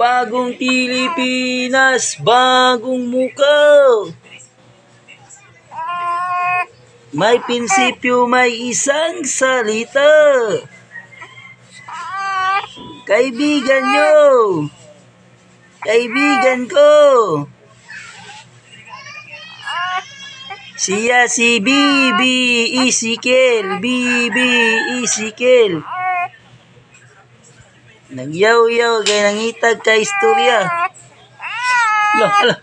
Bagong Pilipinas, bagong muka. May prinsipyo, may isang salita. Kaibigan nyo, kaibigan ko. Siya si Bibi Ezekiel, Bibi Ezekiel. Nagyaw-yaw kay nangitag ka istorya. Hala,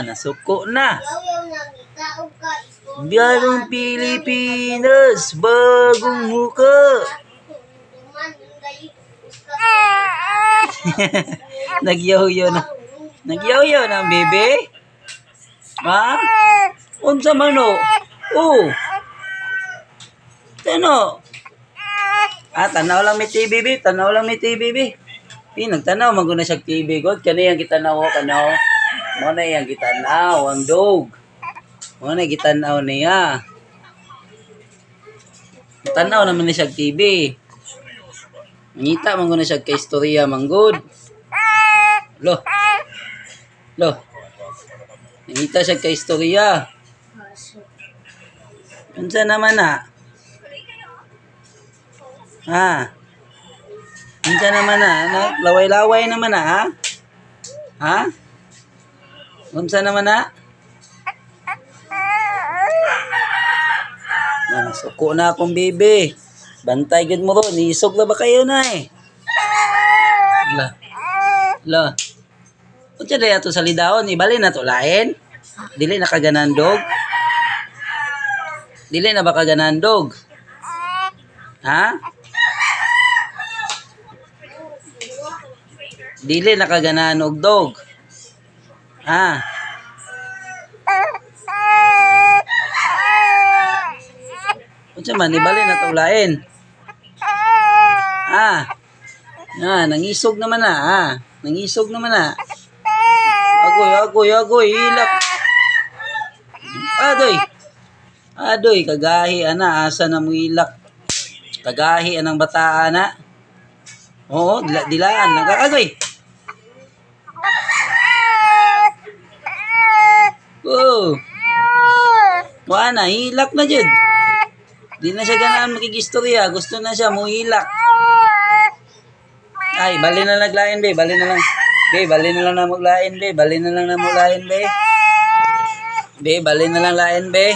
nasuko na. Bagong Pilipinas, bagong muka. Nagyaw-yaw na. Nagyaw-yaw na ang bebe. Ha? Unsa man o? Oh. Tano? Tanaw lang may TV, baby. Tanaw lang may TV, baby. Nagtanaw, maguna siya TV, God. Kano yung gitanaw ko, kano? Muna yung gitanaw, ang dog. Muna yung gitanaw niya. Tanaw naman na siya TV. Mangita, maguna siya kay istorya, manggod. Lo. Mangita siya kay istorya. Unsa naman na? Unsa naman na? Laway-laway naman na, ha? Unsa naman na? Suko na akong bibi. Bantay gud mo ron. Isog na ba kayo na eh? La. Unsa daya to sa lidawon? Ibali na to lain? Dili na kaganandog? Dili na ba kaganandog? Ha? Dili na kaganahan og dog. Ha? Unsa man ibali na to lain? Ha? Nangisog naman na, ha? Nangisog naman na. Agoy, hilak. Adoy, kagahi ana, asa na mo hilak. Kagahi anang bataa na. Oo, dilaan, nagkakagoy. Oh. Wala, hilak na jud. Di na siya ganahan makigistorya. Gusto na siya mo hilak. Ay, bali na naglain, be. Bali na lang na maglain, be. Bali na lang na maglain, be. Be, bali na lang lain, be.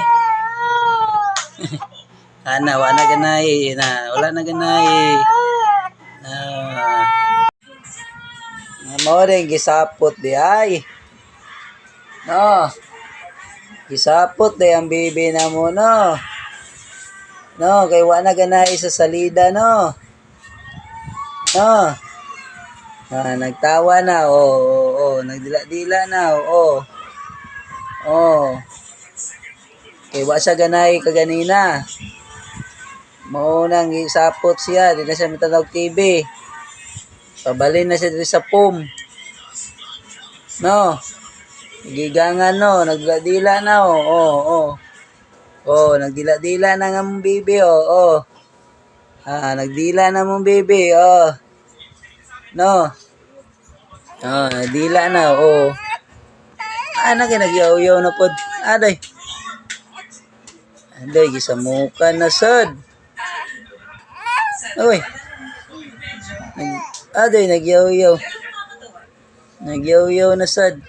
Wala ganay. Wala na ganay. Mo rin, gisapot di ay. No. Gisapot di ang bibi na mo, no. No, kay wala ganay sa salida, no. No. Nagtawa na, nagdila-dila na, kay wala siya ganay kaganina. Maunang gisapot siya, di na siya matanaw TV. Pabalin na siya dito sa POM. No. Gigangan, no. Nagdila na, nagdila-dila na nga mong bibi, nagdila na mong bibi, No. Nagdila na, nagyaw-yaw na pod. Aday, gisamukan na sad. Oy. Nagyaw-yaw. Nagyaw-yaw na sad.